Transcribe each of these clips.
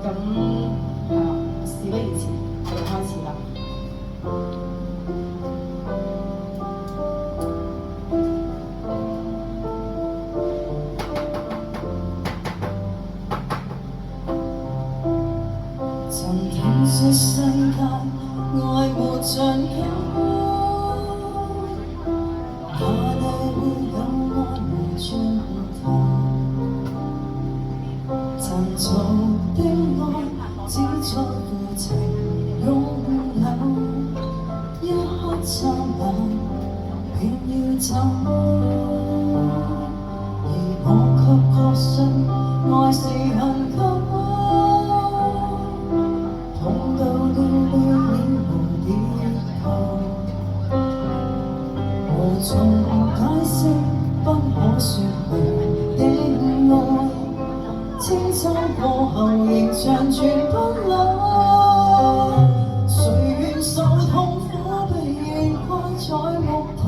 咁係啦，事不宜遲，我哋開始啦。曾聽說世界愛沒盡頭，怕你會有愛無盡頭。曾做的愛只在乎情擁有，一刻剎那便要走，而我卻確信愛是恆久。碰到了已無跌後，無從解釋不可說明的愛，千秋過後仍長存不老。誰願受痛苦被懸掛在木頭，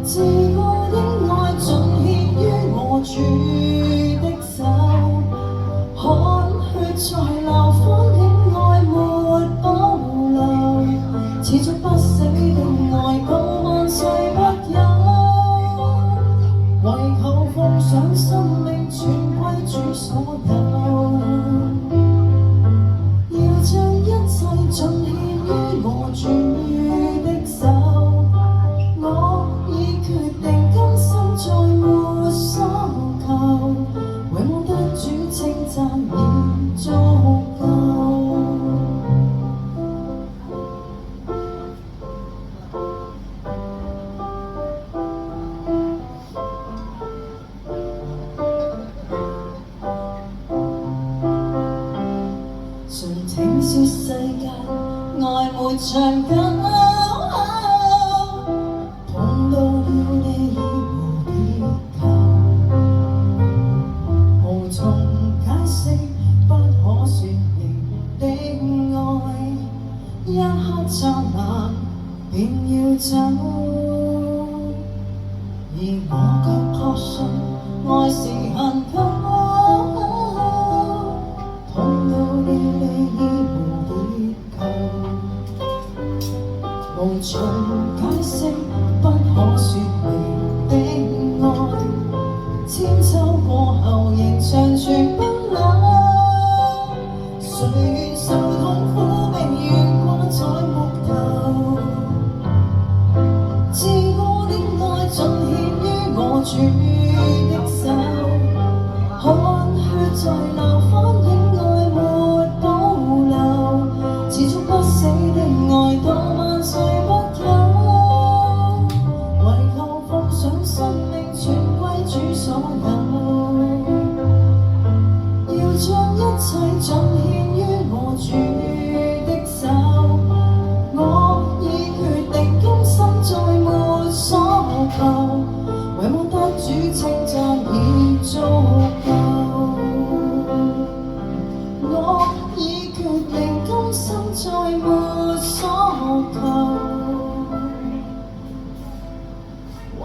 自我的愛盡獻於我主的手，汗血在流，反映愛沒保留，持續不死的愛到萬世不休，為求奉上生命全歸主所有，要將一切盡獻於我主的手，我已決定今生再沒所求，為我得主稱讚已足夠。常聽說世界愛沒長久，碰到了你已無跌頭，無從解釋不可說明的愛，一刻剎那便要走，而我卻確信愛是恆久。碰到了你已無跌頭，無從解釋不可說明的愛，千秋過後仍長存不老。誰願受痛苦被懸掛在木頭，自我的愛盡獻於我主的手，汗血在流，反映愛沒保留，持續不死的愛到萬世不休，為求奉上生命全歸主所有，要將一切盡獻於我主的手，我已決定今生再沒所求，為我得主稱讚已足夠。我已決定今生再沒所求，唯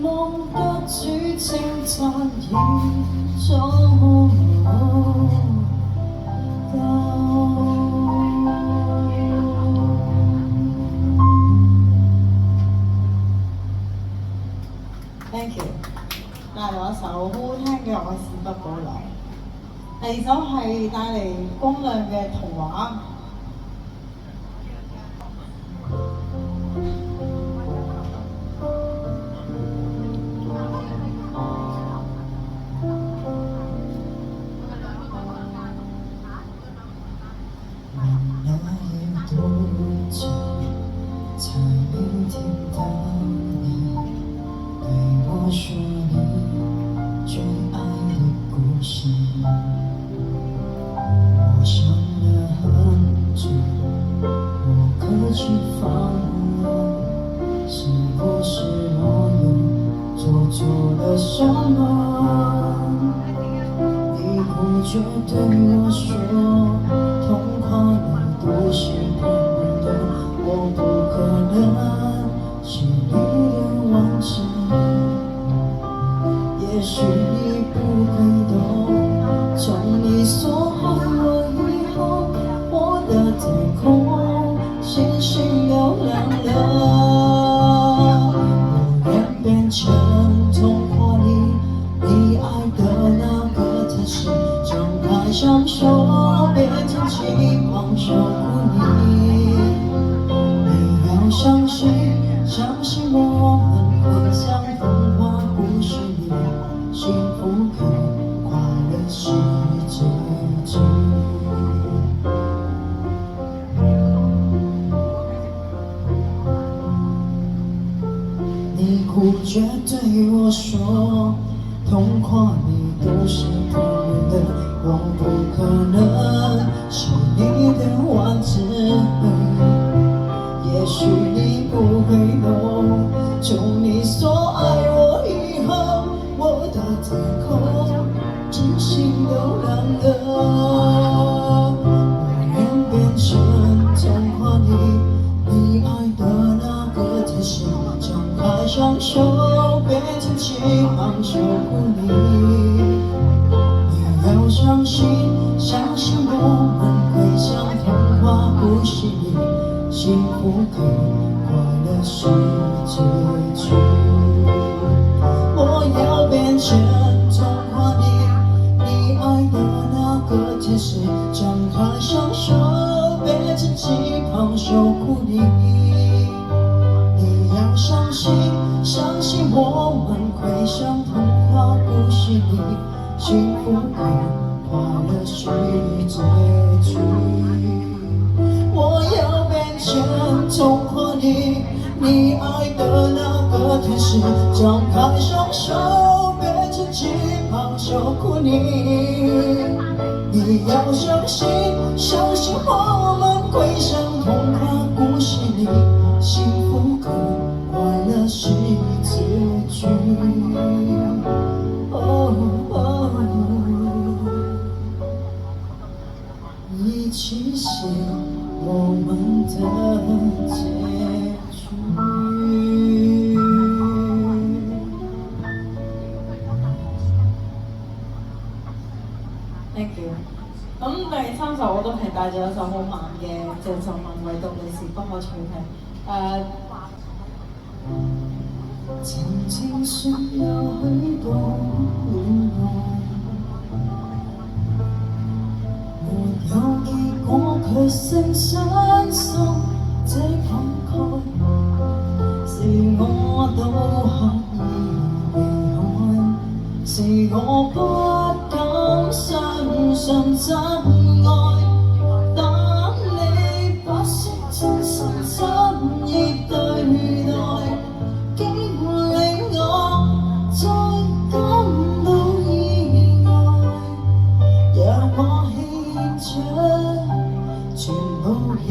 望得主稱讚已足夠。Thank you。帶嚟一首好好聽嘅《愛是不保留》，第二首係帶嚟光亮嘅童話。那夜多長，才能聽到你對我說你最愛的故事。我想了很久，我可去放了，是不是我又做錯了什麼？你不覺對我說童話裡都是騙人的，我不可能輕易地忘記。也許你不會懂，從相守，别听期望守护你。你要相信，相信我们会像童话故事里，幸福可快乐是结局。你哭着对我说，童话里都是透明的，我不可能是你的王子。也许你不会懂，从你说爱我以后，我的天空真心都亮了。我愿变成童话里你爱的那个天使，张开双手，别听期望守护你。你要相信，相信我们会像童话故事里，幸福可快乐是结局。我要变成童话里你爱的那个天使，张开双手，别听期望守护你。你要相信，相信我们会像童话故事里，幸福可快乐是结局。我要变成童话里你爱的那个天使，张开双手，别听期望守护你。你要相信，相信我们会像童话故事里，幸福可快乐是结局。一起写我们的结局。Thank you。咁第三首我都係帶咗一首好慢嘅鄭秀文《唯獨你是不可取替》。曾經想有許多戀愛，沒有結果卻剩傷心這感慨，是我都刻意避開，是我不敢相信真愛。當你不惜真心真意對待，竟令我再感到意外。讓我獻出全部熱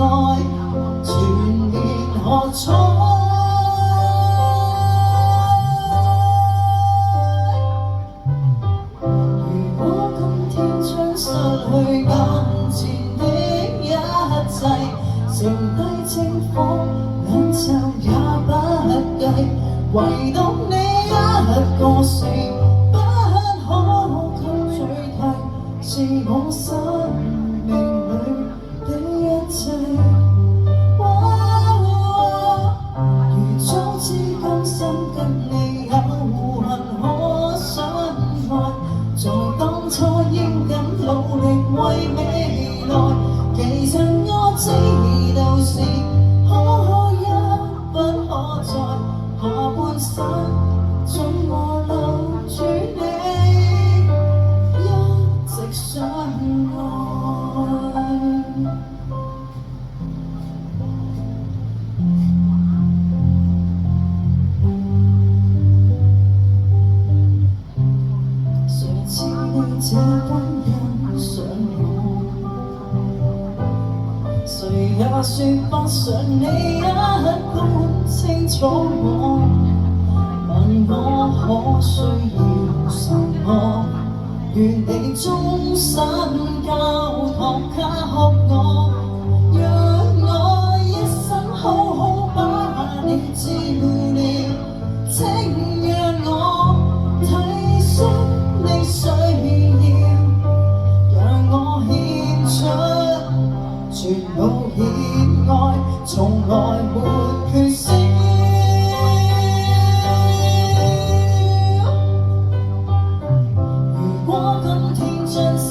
愛，全面喝彩。如果今天將失去眼前的一切，剩低清風兩袖也不計，唯獨你一個是不可給取替，是我生命裏的一切。如早知今生跟你有幸可相愛，在當初應敢努力為未來，其實我知道是可一不可再，下半生准我留住你，一直相愛。誰知你這般欣賞我，誰也說不上你一般清楚我。問我可需要什麼，願你終身教堂卡學我，讓我一生好好把你照料，請讓我體恤你需要，讓我獻出全部熱愛，從來沒缺少。如果今天將失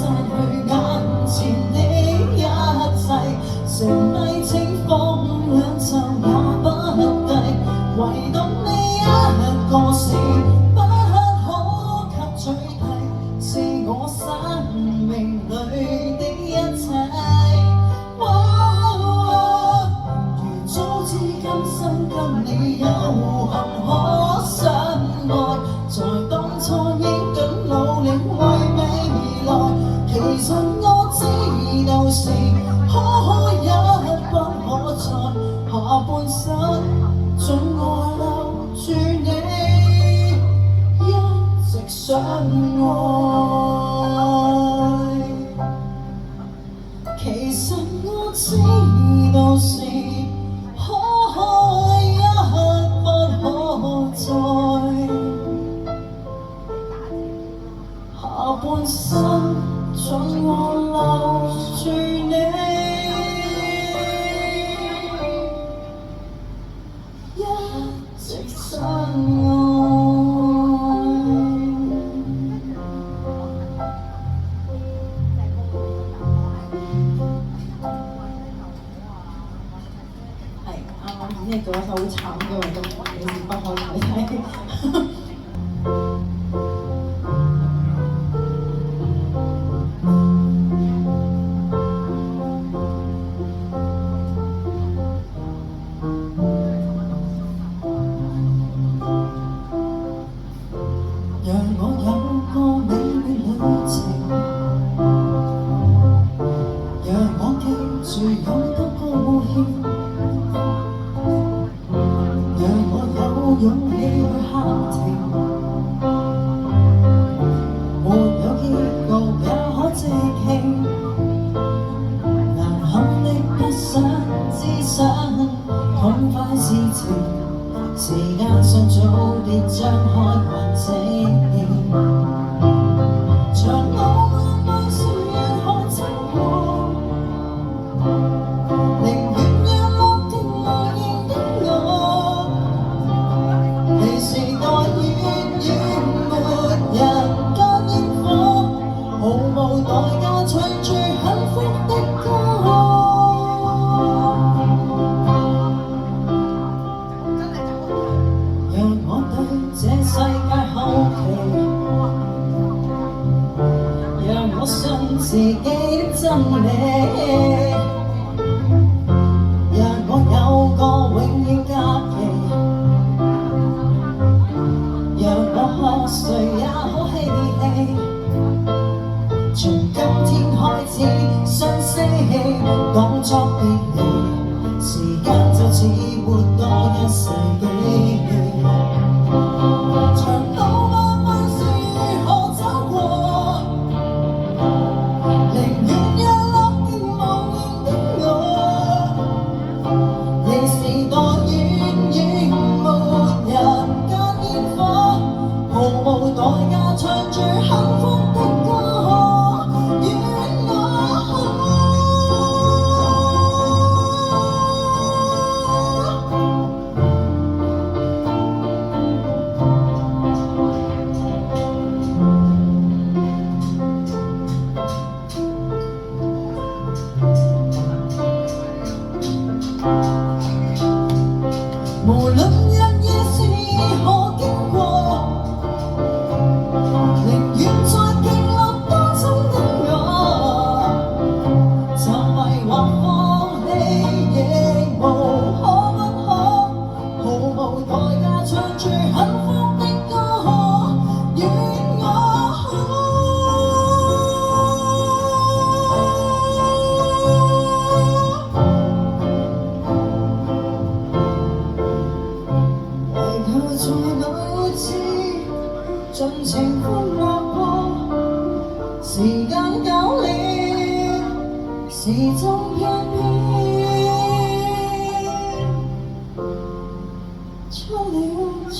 下半生盡我留住你，一直相愛。係啱啱演繹咗一首好慘嘅運動，你是不可睇睇。讓我有個美麗旅程，讓我記住有多個冒險，讓我有勇氣去喊停，沒有結局也可即興，難堪的不想只想痛快事情。時間上早別張開眼睛，長路漫漫是如何走過，寧願讓落定無言的我，離時代遠遠沒人間煙火，毫無代價唱最幸福的歌。這世界好奇，讓我信自己的真理，讓我有個永遠假期，讓我喝誰也好嬉戲，從今天開始相識，當作別離，時間就似活多一世紀。長路漫漫是如何走過，寧願讓落定無言的我，離時代遠遠沒人間煙火，毫無代價唱最幸福的歌，願我。無論日夜是如何經過，寧願在極樂當中的我，就迷惑放棄亦無可不可，毫無代價唱最幸福的歌，願我。在某次盡情歡樂過，時間久了，時針一變，出了錯。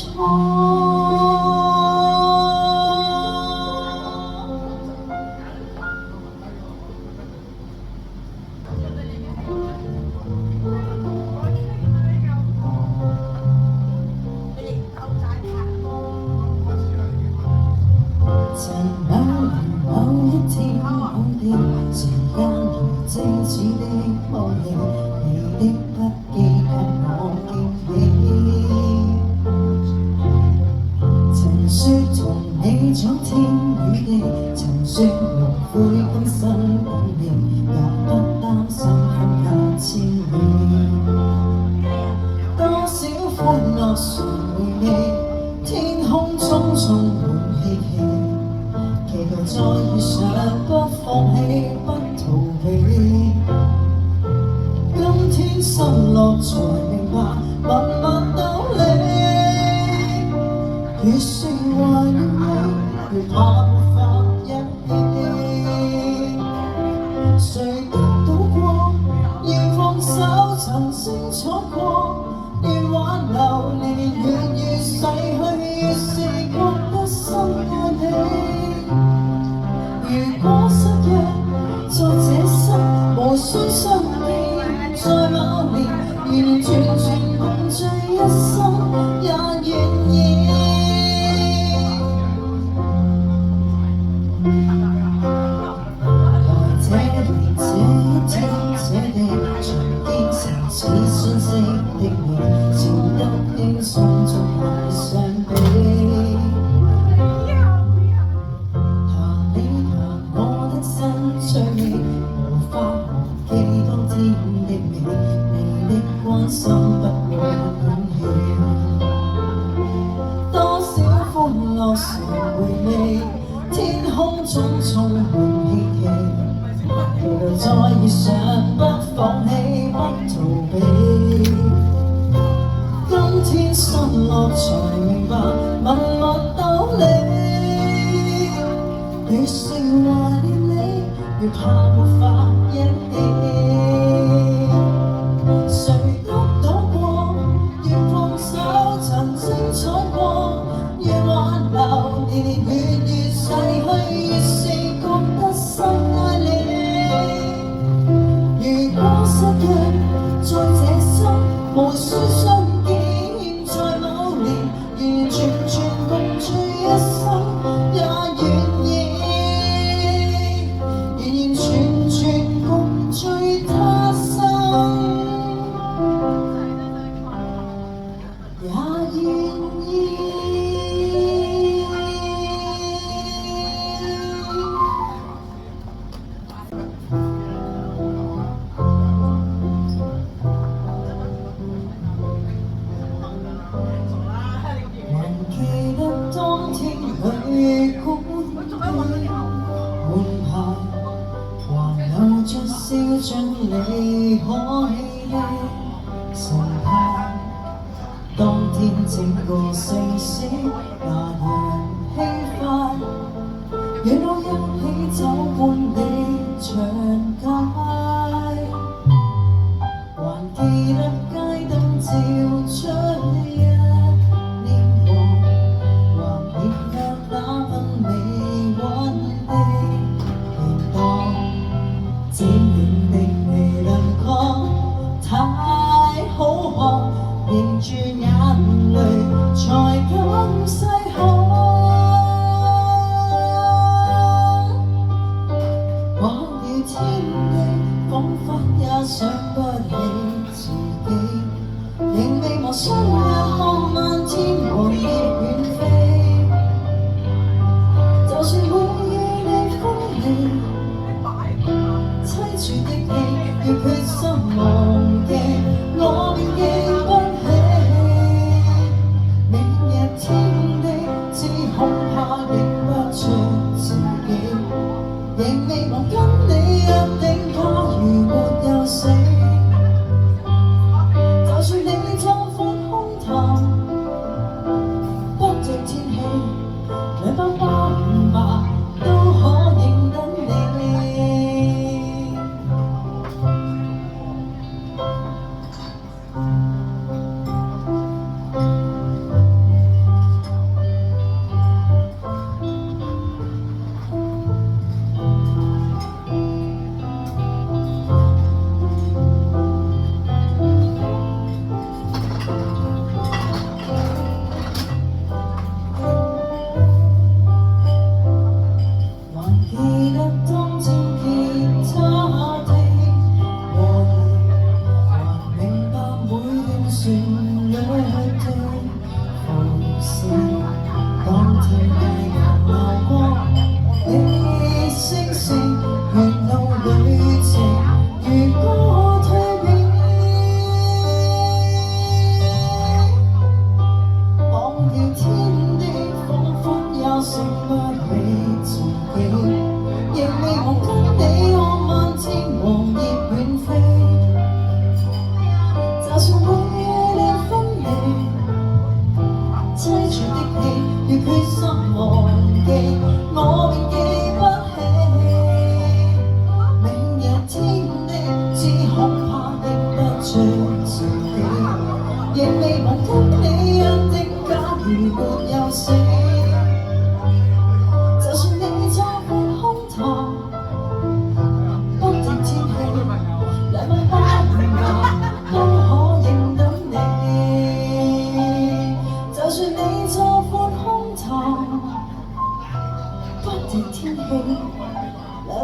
某一天好的時間如靜止的泡影，你的筆記給我驚喜。曾說同你早天與地，曾說無悔今生等你，也不擔心分隔千里。多少歡樂常回味，天空中充滿希冀。期待再遇上，不放棄，不逃避。今天失落才明白默默道理。越說話越美，越怕沒法一起。誰得到過，要放手，曾清楚過，越挽留年月越逝去，越是覺得深愛你。相見在某年，完完全全共聚一生也願意。來這年這一天這地，重見曾似相識的你，笑得輕鬆中太相比。最美無法忘記當天的你，你的關心不會空氣。多少歡樂常回味，天空中充滿希冀。期待再遇上，不放棄，不逃避。今天失落才明白默默道理。越是懷念你，越怕沒法一起，誰得到過？越放手曾精彩過，越挽留年年月逝去，越是覺得深愛你。如果失約在這生，無需相見在某年，完完全全共聚一生也願意。當天去觀你門牌，還有着笑着離開的神態。當天整個城市也讓輕快，讓我一起走伴你長街，還記得街燈照出一年光。剪影的未能講，太好看，凝住眼淚才敢細看。忘掉天地，彷彿也想不起自己，仍未忘雙眼看漫天黃葉遠飛。就算會與你分離，凄絕的戲，要決心忘記，我便記不起。明日天地，只恐怕認不出自己，仍未忘跟你約定，假如沒有死，就算你壯闊胸膛，不着天氣，兩包包五百都可認得你。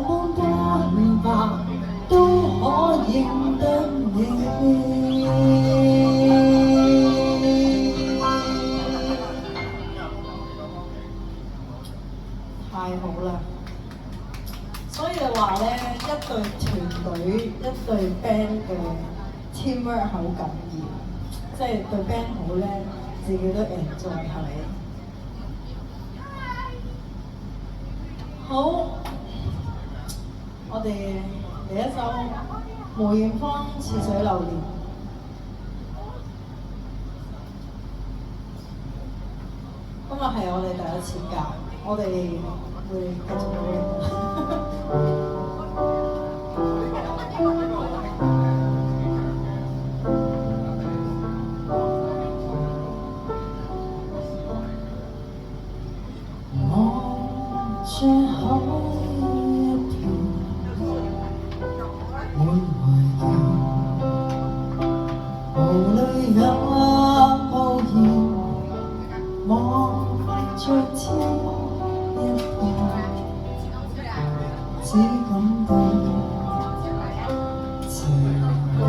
麼斑白都可認得你。太好啦！所以就話咧，一隊團隊、一隊 band 嘅 teamwork 好緊要，即係對 band 好咧，自己都 enjoy 係咪？好，我哋嚟一首梅艷芳《似水流年》。今日係我哋第一次教，我哋會繼續努力。我這海一片滿懷念，無淚也無言，望着天一片，只感到情懷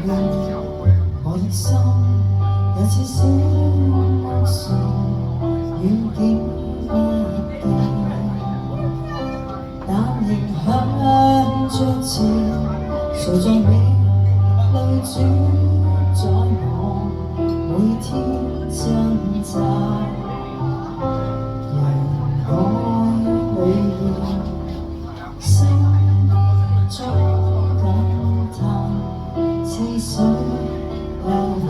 戀。我的心也似小木船，遠見不見，但仍向着前，誰在美裏主宰我每天掙扎。人海裏面，心中感嘆，似水流年，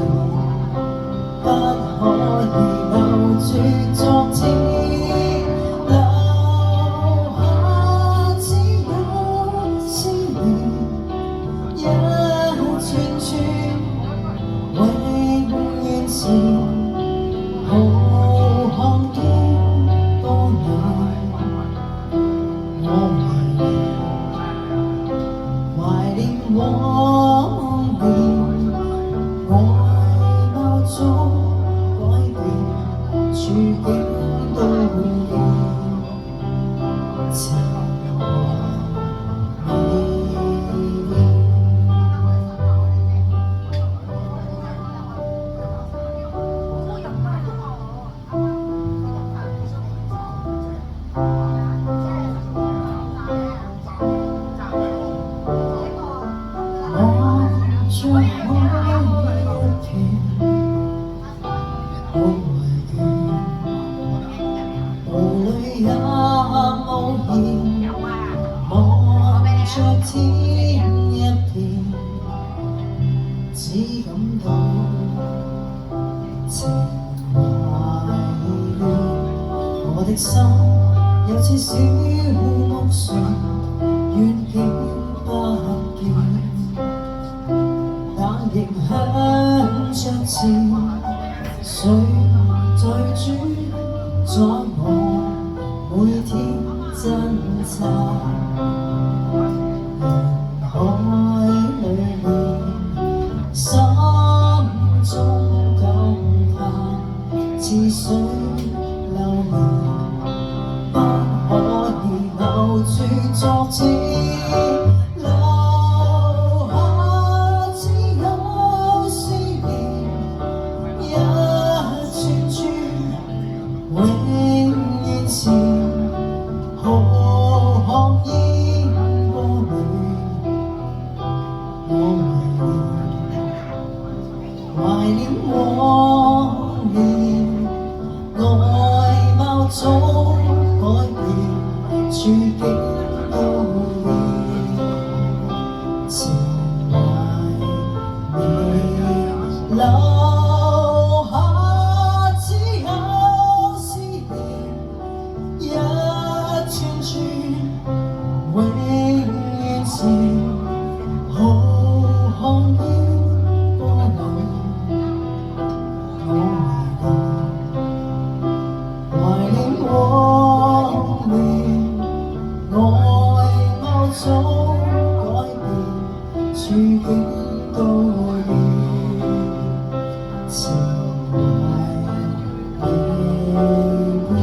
不可以留住昨天，留下只有思念，一串串永遠是浩瀚的波瀾。我懷念往年，外貌中改變，處境都變，情懷未變。我這海一片好懷倦，無淚也無言，望着天一片，只感到情懷戀。我的心有似小木船，遠景不見，但仍向着前，誰在主宰我每天掙扎。人海裏面，心中感嘆，似水流年，不可以留住昨天，留下只有思念，一串串永遠是浩瀚煙波裏。我懷念往年，外貌早改變，處境都變，情懷未留下只有思念，一串串永遠是浩瀚煙波裏。懷念往年，外貌早改變，處境都變，情懷未變。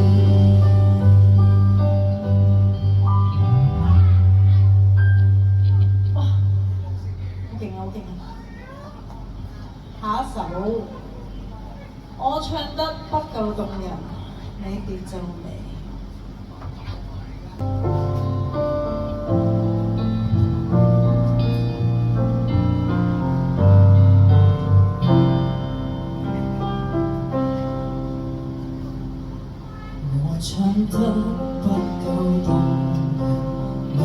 動人，你別皺眉。我唱得不夠動人，你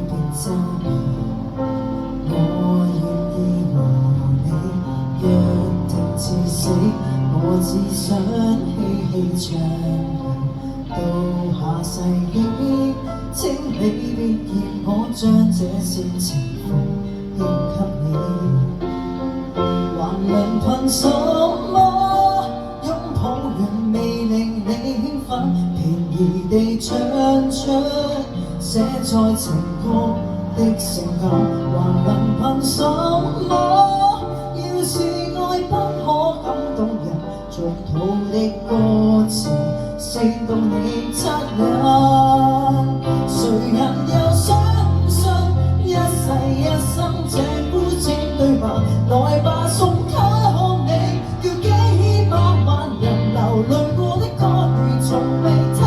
別皺眉。我願意和你約定至死，我只想嬉戲唱人到下世紀。請你別嫌我將這些情奉獻給你，還能憑什麼擁抱人未令你興奮，便宜地唱出寫在情歌的情感，還能憑什麼？要是愛不可感動人，俗套的歌詞聲動你惻隱，誰人又相信一世一生這膚淺對白？來吧，送給你，叫幾百萬人流淚過的歌語，從未聽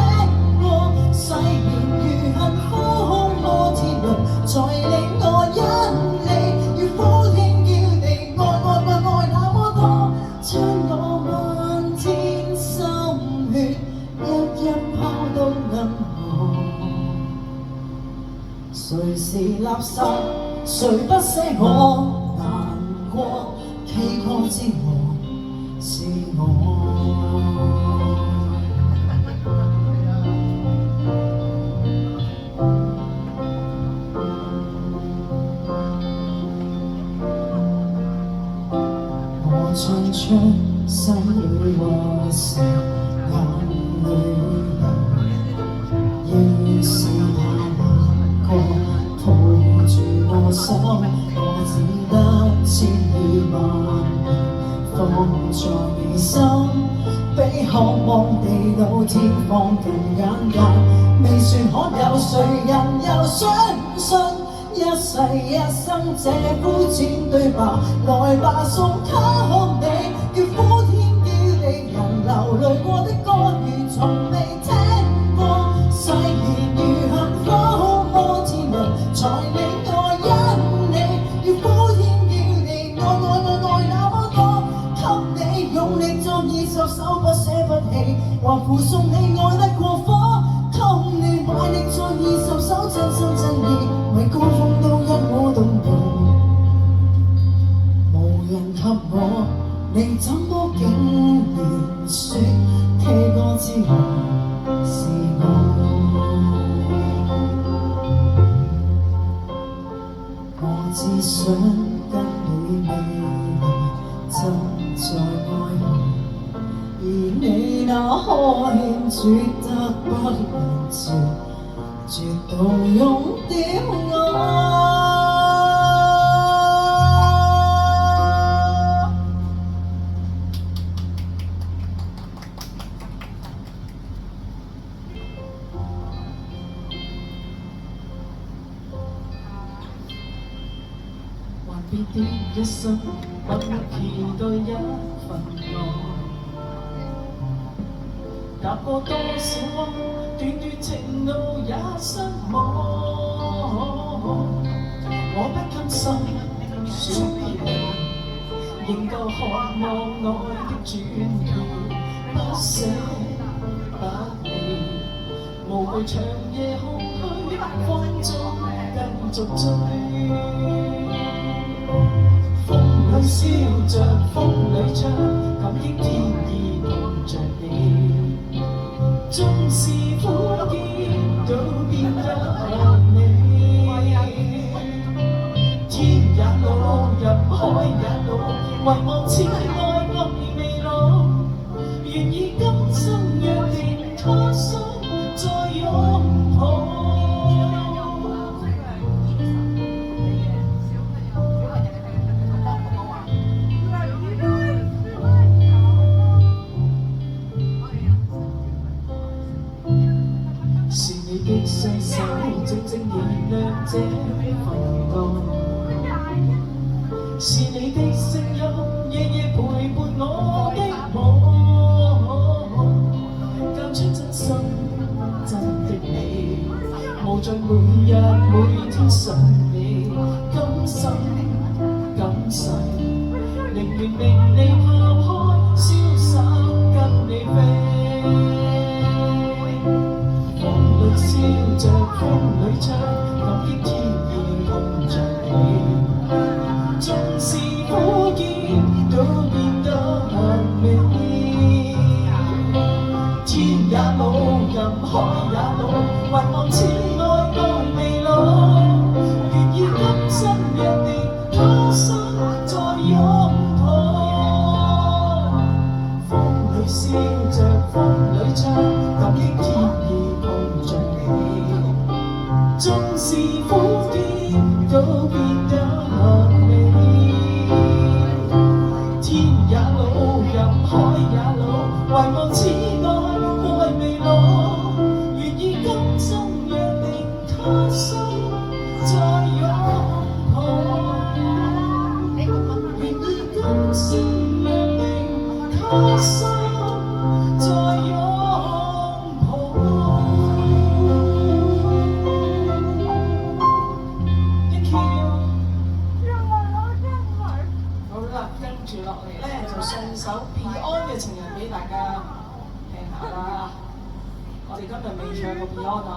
過。誓言如幸福摩天輪，才令我因你要呼天叫地，愛那麼多，將我漫天心血一一拋到銀河。誰是垃圾？誰不捨我難過？K 歌之王是我。我唱出心裏話時，眼淚流，要是怕難過，抱住我手，我只得千二萬年放在你心，比渴望地老天荒更簡單。未算可有誰人又相信一世一生這膚淺對白？來吧，送給你，叫呼天叫地，人流淚過的歌語，從未聽過。誓言如幸福摩天輪，才令我因你要呼天叫地，愛那麼多，給你用力作20首，不捨不棄，還附送你愛得過火。給你買力作20首，真心真意，為高峰都因我動容。無人及我，你怎麼竟然說 K 歌之王是我？我只想跟你未來浸在愛河，而你那可欠絕得不能絕，絕到溶掉我。還別的一生，默默期待一份愛。踏過多少彎，段段情路也失望。我不甘心說別離，仍舊渴望愛的轉變，不捨不棄，無懼長夜空虛，風中繼續追。風裏燒着，風裏唱，感激天意伴着你。縱是苦澀都變得美，天也老，入海也老，唯望此愛未老。願意今生約定他生再擁抱。是你的雙手，靜靜燃亮這份愛；是你的聲音，夜夜陪伴我的夢。每日每天想你，今生今世，寧願令你拋開，瀟灑跟你飛。風裏燒着，風裏唱，感激天意碰着你。縱是苦澀都變得美，天也老，人海也老，還望此愛到未老，願意今生約定，他生再擁抱。風裏燒着，風裏唱，感激天意碰着你。縱是苦澀都變得美，天也老，人海也老，還望此愛未老，願意今生約定，他生再擁抱。願意今生約定，他生再擁抱。Thank you。好啦，跟住落嚟咧就送首 Beyond 嘅情人俾大家聽下啦。我哋今日未唱過 Beyond 啊。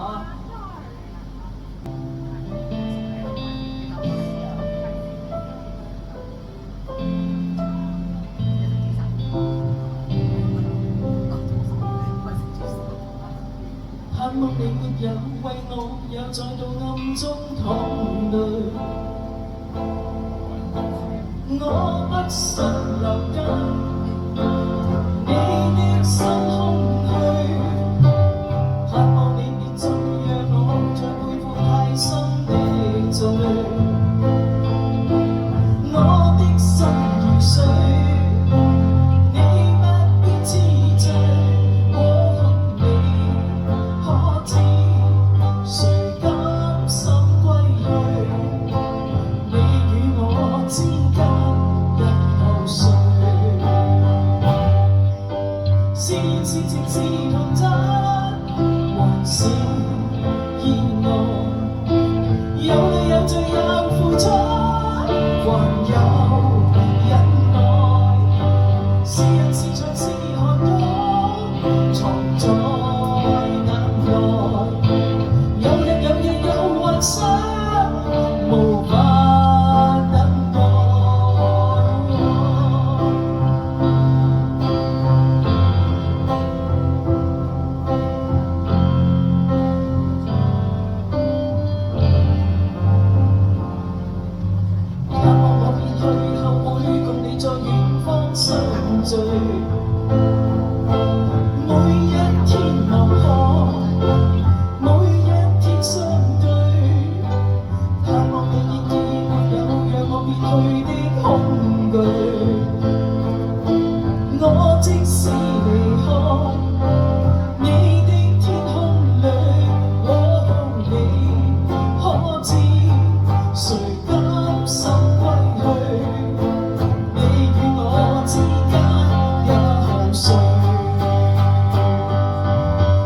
盼望你沒有為我又再到暗中淌淚，我不想留低你的心空虛，盼望你別再讓我再背負太深的罪，我的心如水，你不必知罪，我你可知誰甘心歸去，你與我之間日後誰是情是童真，還是意外？有淚有罪有付出，還有忍耐。是人是牆是寒冬，藏在眼內。有日有夜有幻想，無法等待。盼望我別去後會共你在遠方相聚，每一天望看，每一天相對，盼望你仍然沒有讓我別去的恐懼。我即使離開你的天空裏，你可知誰甘心歸去？你與我之間日後誰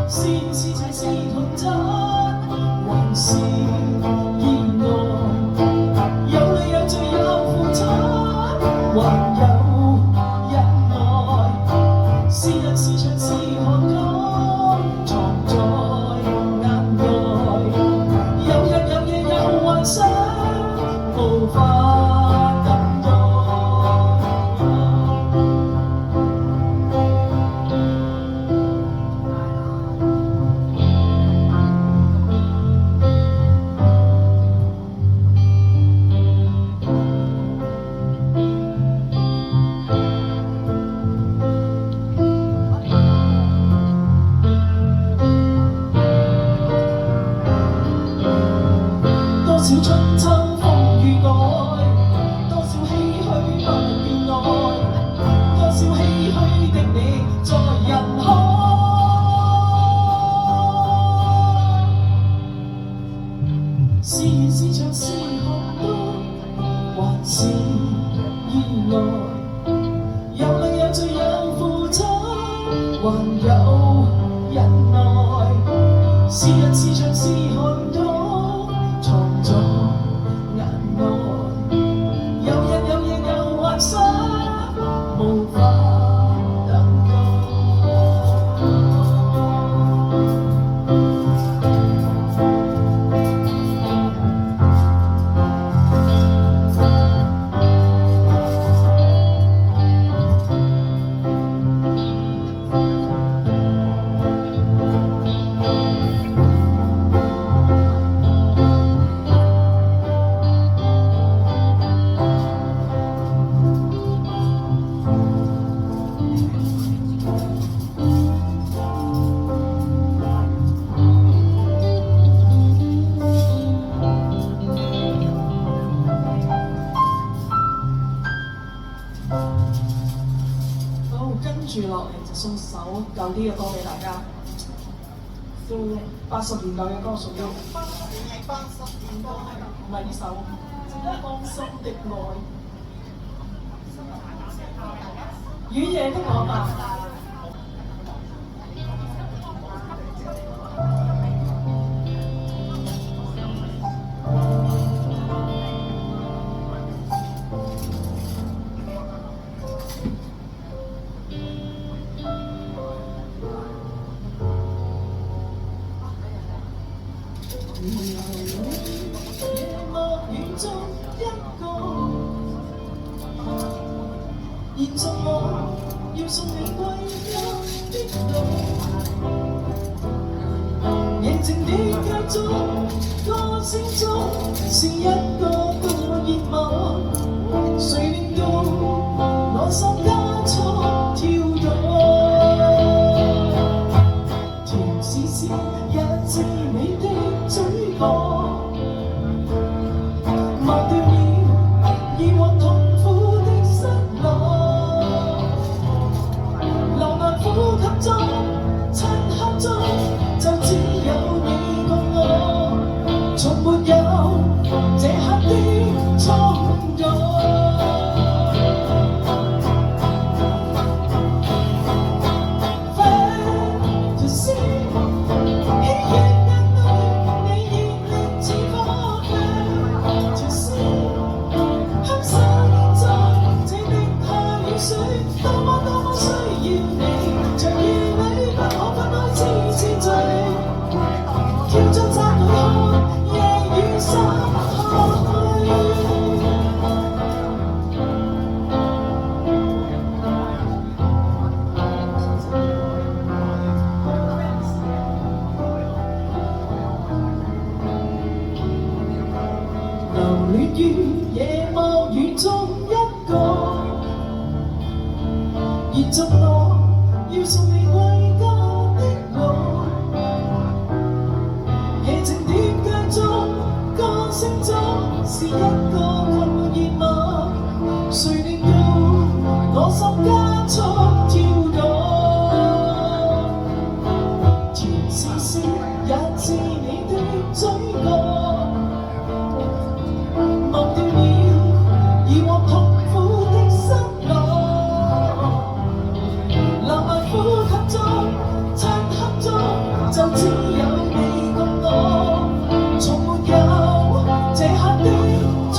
是情是童真，還是意外？有淚有罪有付出，還有忍耐。是人是牆是寒冬，藏在眼內。有日有夜有幻想，無法等待。多少春秋風雨改，多少唏噓不變愛，多少唏噓的你在人海。是緣是牆是寒冬，還是意外？有淚有罪有付出，還有忍耐。是人是牆是寒冬，送首舊啲嘅歌俾大家，都80年代嘅歌屬於。唔係呢首《芳心的愛》，雨夜的我吧。夜幕雨中一個，現在我要送你歸家的路。夜靜的街中，歌聲中是一個個熱舞，誰令到我心加速跳動？甜絲絲一至你的嘴角。忘掉了以往痛苦的失落，流難呼吸中、漆黑中，就只有你共我，從沒有這刻的衝動。留戀於夜幕雨中一個，延續我要送你歸家的路。夜靜的街中，歌聲中是一個個熱舞，誰令到我心加速跳動？甜絲絲也至你的嘴角。忘掉了以往痛苦的失落，流埋呼吸中、漆黑中，就只有你共我，從沒有這刻的錯。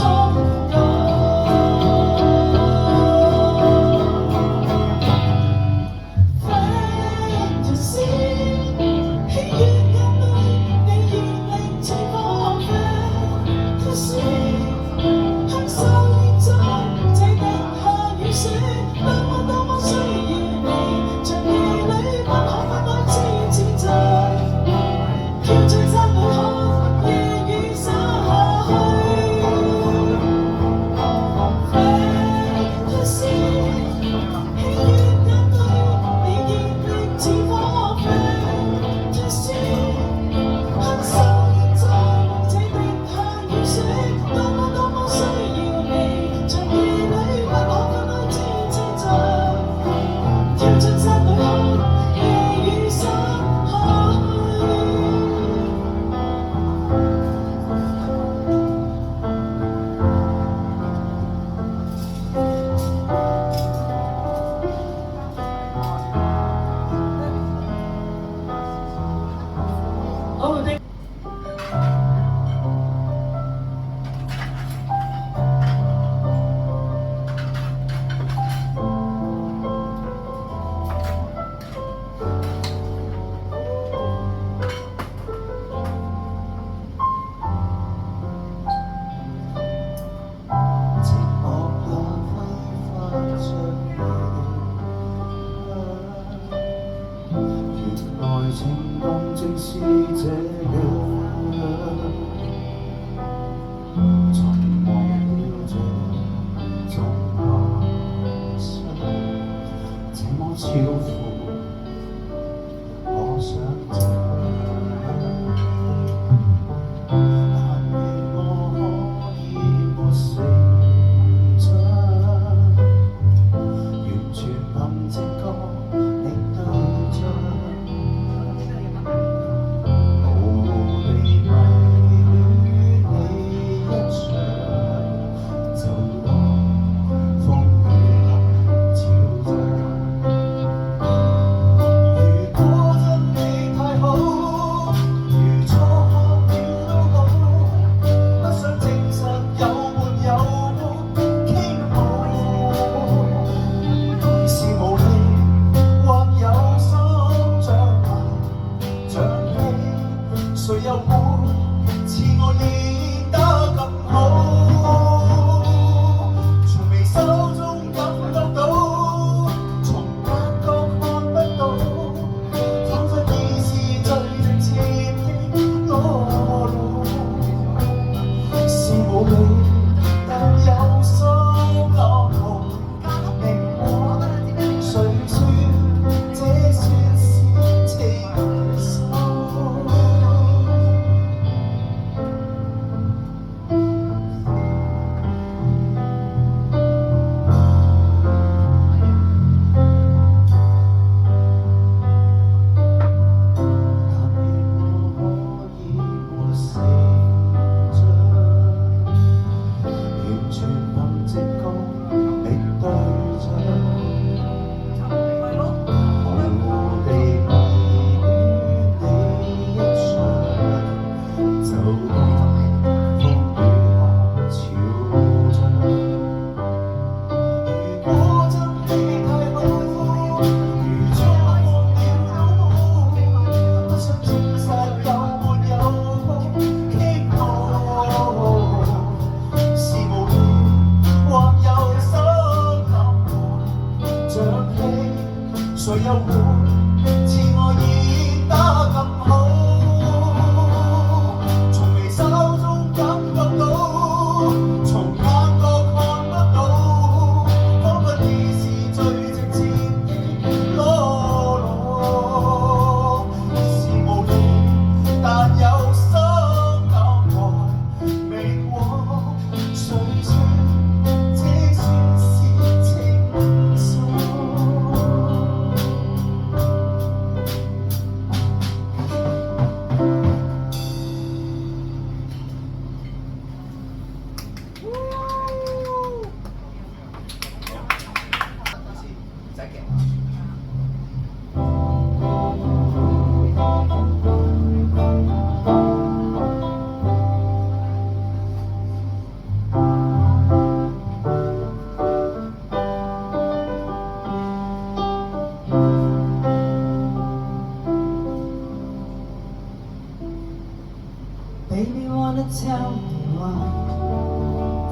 tell me why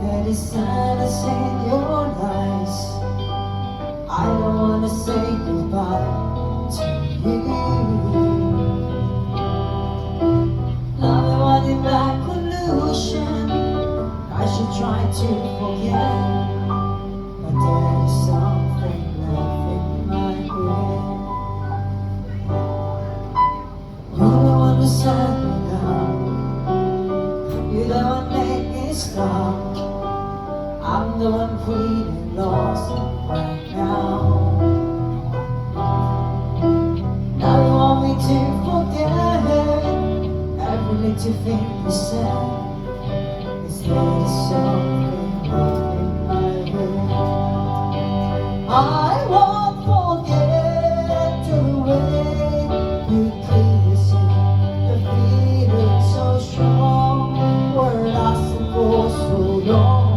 there is sadness in your eyes. I don't wanna say goodbye to you. Love and what if that collusion? I should try to forget, but there is something left in my head. You're the one who set me down. You're the one make me stop. I'm the one feeling lost right now. Now you want me to forget every little thing you said. Is there something left in my head? I won't forget the way you kiss me, the feeling so strong. We're lasting for so long,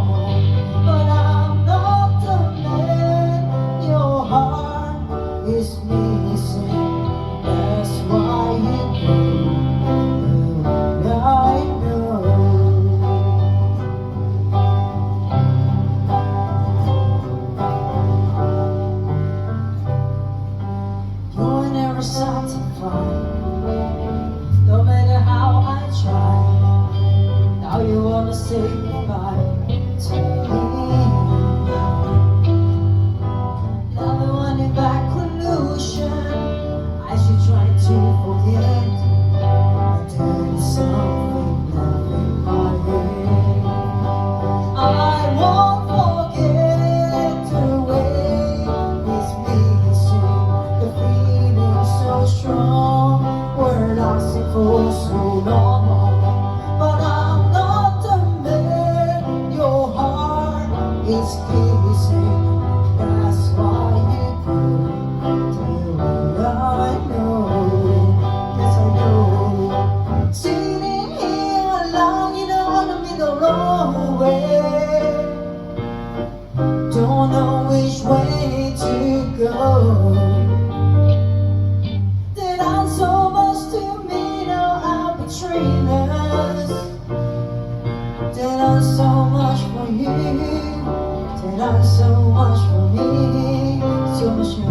but I'm not the man your heart is missing. That's why you go. I know. You're never satisfied, no matter how I try. Now you wanna say goodbye to me. Love and wanting back collusion. I should try to forget, but there is something left in my head. I won't forget the way it's missing, the feeling so strong. We're lasting for so long, but I'm not the man your heart is kissing. That's why you go. I know, yes I know. Sitting here alone, you don't wanna be the wrong way. Don't know which way to go. That I'm so much to me, now I'm betraying us. That I'm so much for you. That I'm so much for me. So much for you.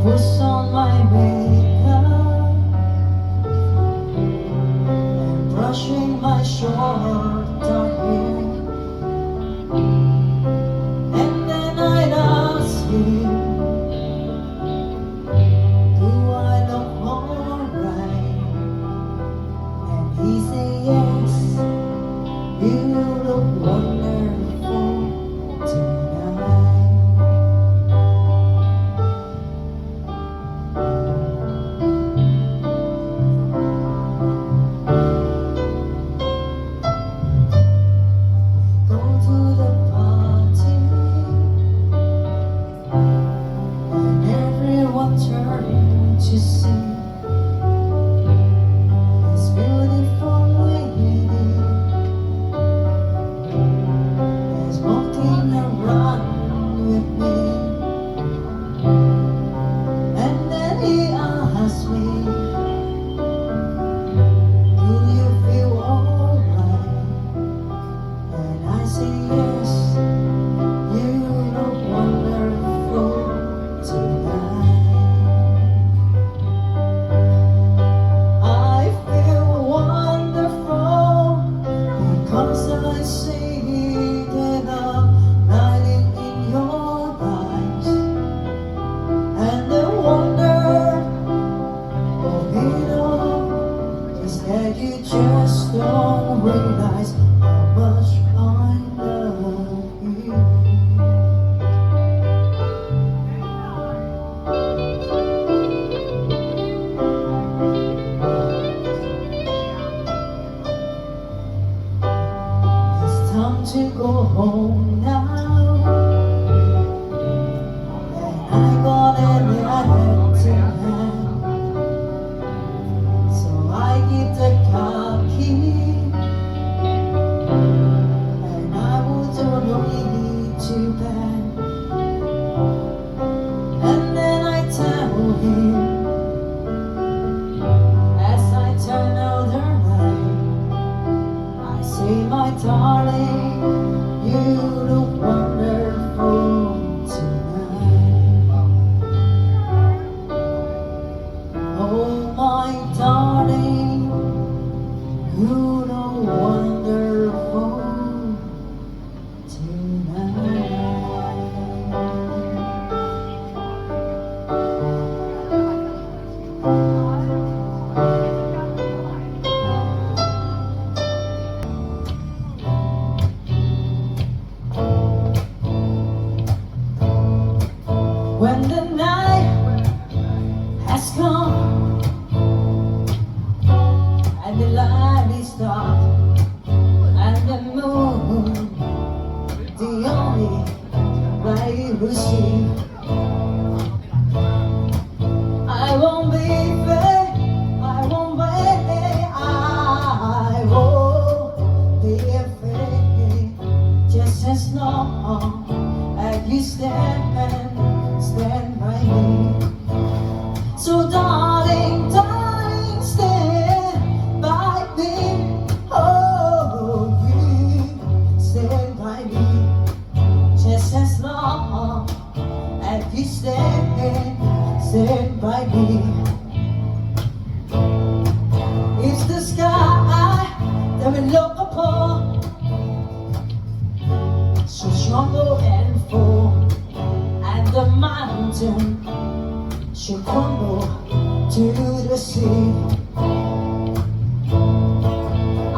Push on my makeup and brushing my short dark hair, and then I'd ask him, do I look alright? And he say yes, you look wonderful tonight. turn to see this beautiful lady is walking around with me, and then he asked me, do you feel alright? And I say yes, you look wonderful tonight. I feel wonderful because I see the light in your eyes, and the wonder of it all is that you just don't realize how much I love you. It's time to go home now, and I got an empty hand, so I give the car key, and I wouldn't need to bed. And then I tell him, as I turn out the light, I say, my darling, you look wonderful tonight. Oh, my darling, you look wonderful tonight. When the night has come and the light is dark and the moon the only light we see, I won't be afraid, I won't wait, I won't be afraid, just as long as you stand by me. So darling, darling, stand by me. Oh, you stand by me, just as long as you stand by me. It's the sky that we look upon, so strong and full, and the mountain should crumble to the sea.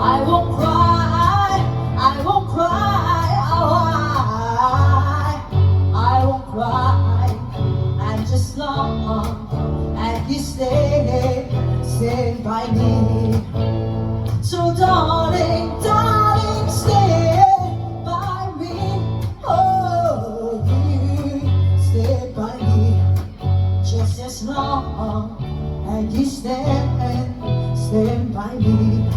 I won't cry, I won't cry, I won't cry, and just long as you stay by me. So darling, darling, stay by me. Oh, you stay by me, just as long as you stand by me.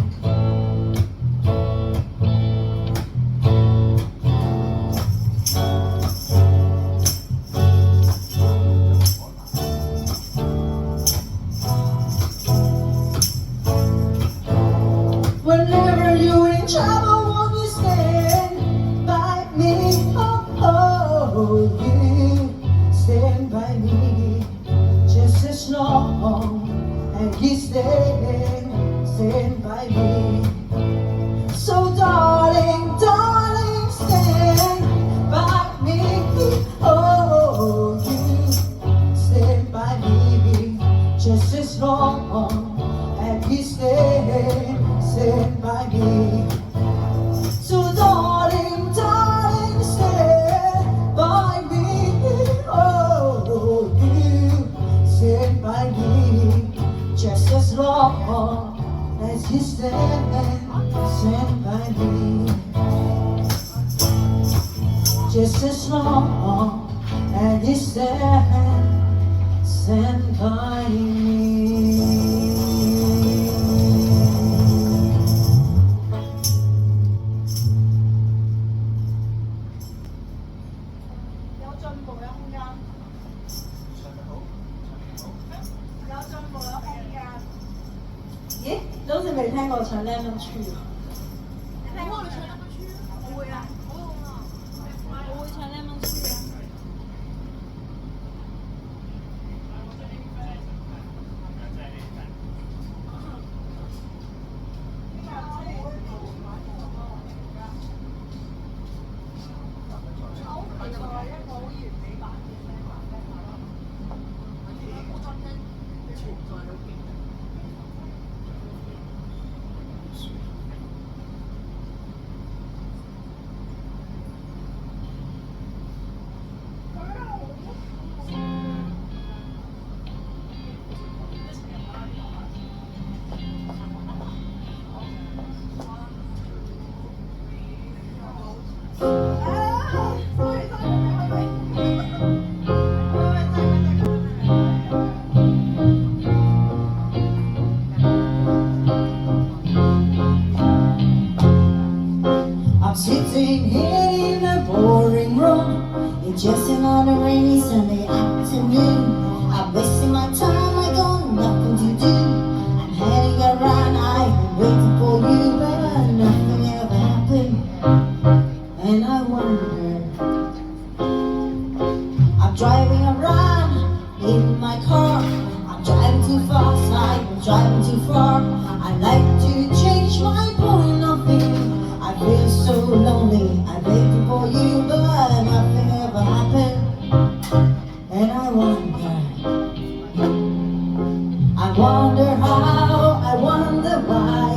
Whenever you're in trouble, won't you stand by me? Oh, you stand by me, just as long as you stand by me. So darling, darling, stand by me. Oh, you stand by me, just as long as you stand by me. So darling, darling, stand by me. Oh, you stand by me, just as long as you stand by me. Just as long as you stand 你好似未聽過唱 Lemon Tree。你會唱 Lemon Tree？我會啊，我會唱 Lemon Tree 啊。I'm sitting here in a boring room. It's just another rainy Sunday afternoon. I'm wasting my time, I got nothing to do. I'm heading around, I've been waiting for you, but nothing ever happened. And I wonder, I'm driving around in my car. I'm driving too fast, I'm driving too far. I like to change my point of view. I feel so lonely, I'm waiting for you, but nothing ever happened. And I wonder how, I wonder why.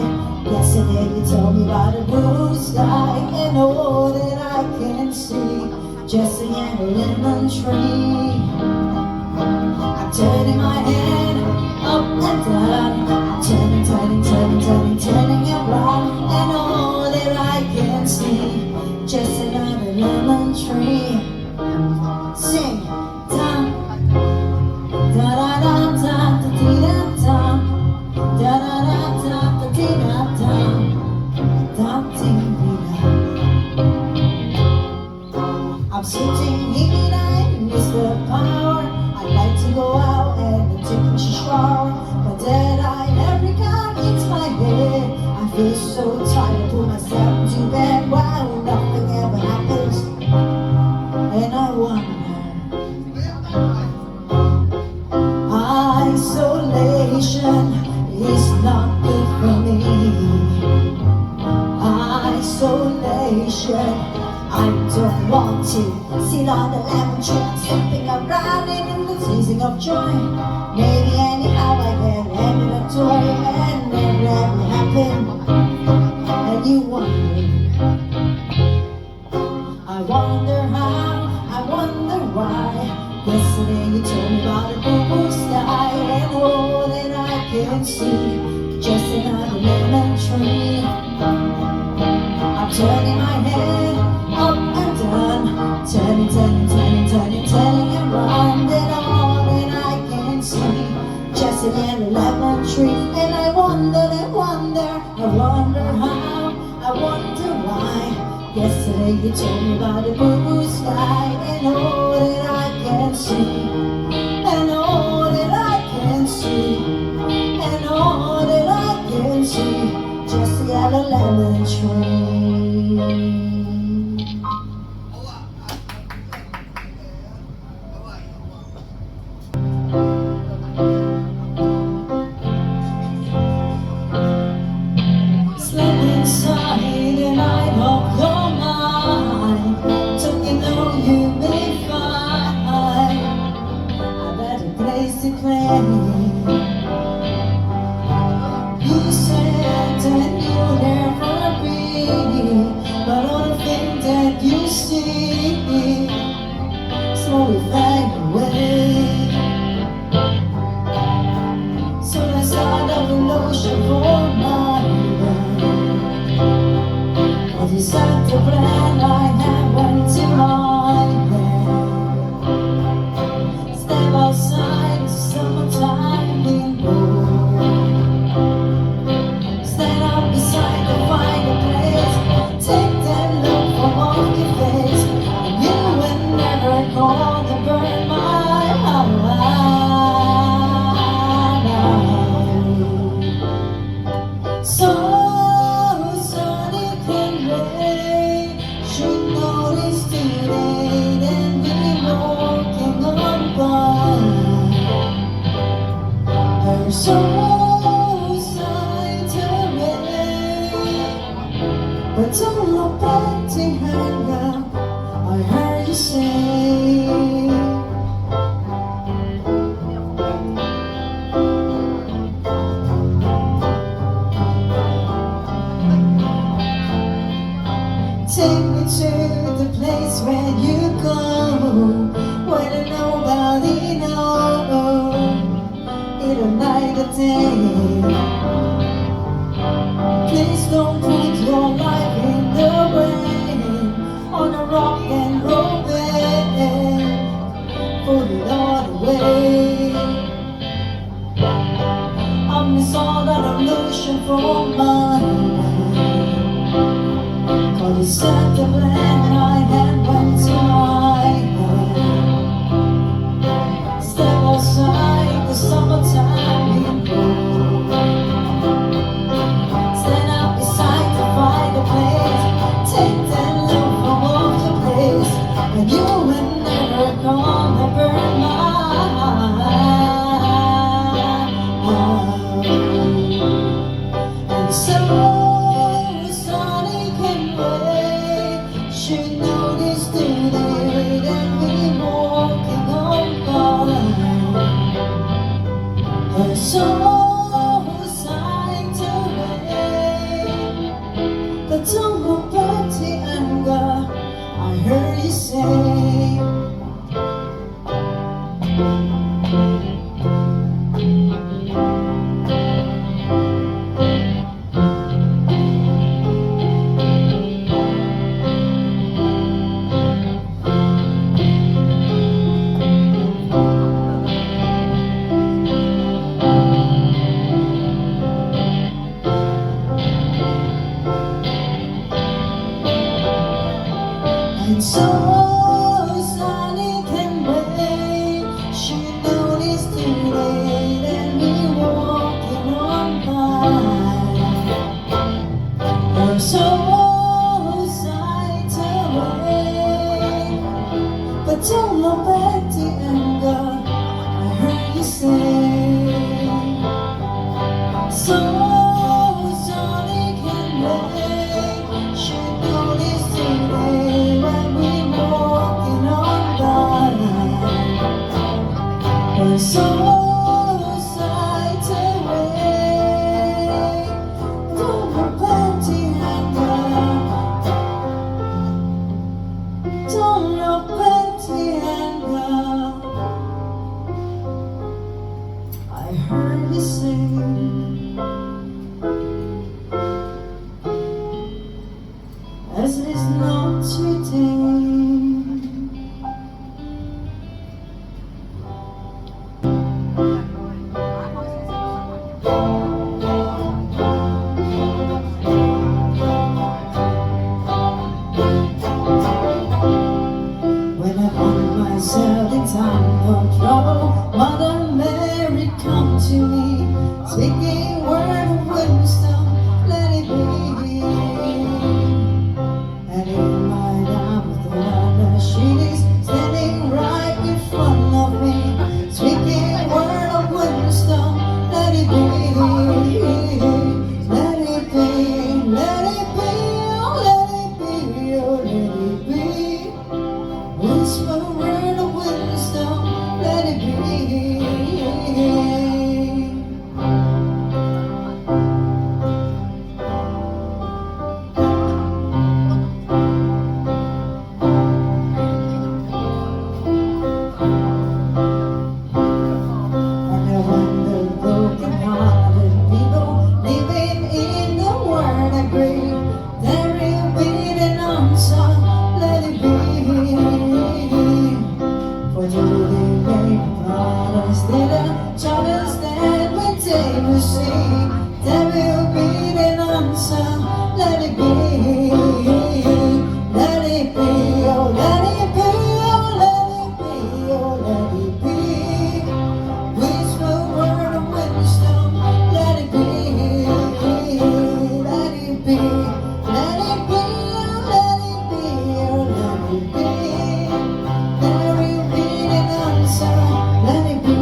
Yesterday you told me about a blue sky, and all that I can see, just a yellow lemon tree. I'm turning my head up and down, I'm turning around, and all that I can see, just another lemon tree. Sing, da da da da da da da da da da da da da da. I'm sitting here, I miss the power. I'd like to go out and take a shower, but then I never got into my head. I feel so tired, put myself to bed while nothing ever happens. And I wonder, isolation is not good for me. Isolation, I don't want to sit on the lemon tree, stepping around in the season of joy. Maybe anyhow I can end it up toy and never ever happen. And you wonder, I wonder how, I wonder why. Yesterday you told me about a blue sky, and all that I can see, just another lemon tree. I'm turning my head up and down, turning around, and all that I can see, just a yellow lemon tree. And I wonder how, I wonder why. Yesterday you told me about the blue sky, and all that I can see, and all that I can see, and all that I can see, just a yellow lemon tree. Slept inside and I hope you're mine. Don't you know you'll be fine? A better place to play. You said that you'll never be, but all the things that you see slowly fade away. So let's start up an ocean for my life. I decided to plan I have went to my bed. Step outside, summertime in so sight away, but don't look back to hang out. I heard you say, take me to the place where you go, where nobody knows, either night or day. Please don't put your life in the way, on a rock and roll bed, put it all away. I miss all that illusion from my life, 'cause it's set the plan I had went to my head. Step outside the summertime in bloom, stand up beside the fireplace, take that look from off the place, and you will never gonna burn my heart. And so sunny can wait, should know this today that we walking on by. Her soul sight away, but don't look back to anger. I heard you say, and so sunny can wait, she noticed today that we walking on by. Her soul sight away, but don't look back to anger. I heard you say, so sunny can wait, she noticed today when we walking on by. Her soul sight away, don't look back to anger, don't look back to anger. I heard you say, as is not today. When I find myself in time of trouble, Mother Mary come to me, speaking word of wisdom, let it be. And in my lap of thunder, she is standing right in front of me, speaking word of wisdom, let it be. Let it be, let it be, oh let it be, oh let it be. Whisper a word of wisdom, let it be. And I wonder, broken-hearted people living in the world agree, there will be an answer, let it be. For do they make promise that a child is dead when they will see, there will be an answer, let it be. Let it be, oh let it be, oh let it be, oh let it be. Whisper a word of wisdom, let it be. Let it be, let it be, oh let it be, oh let it be. There will be an answer, let it be.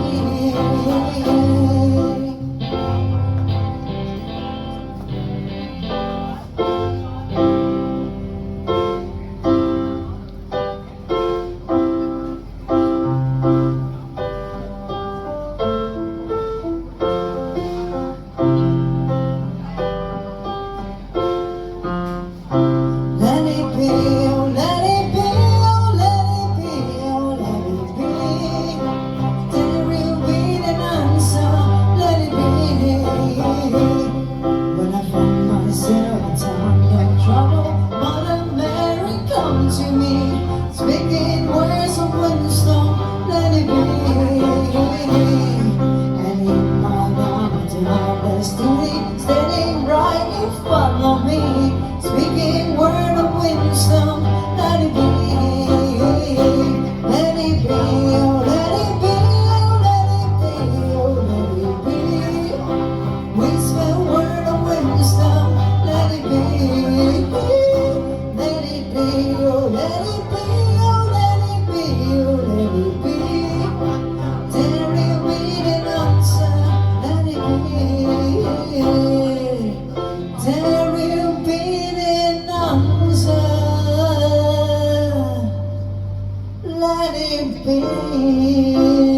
let it be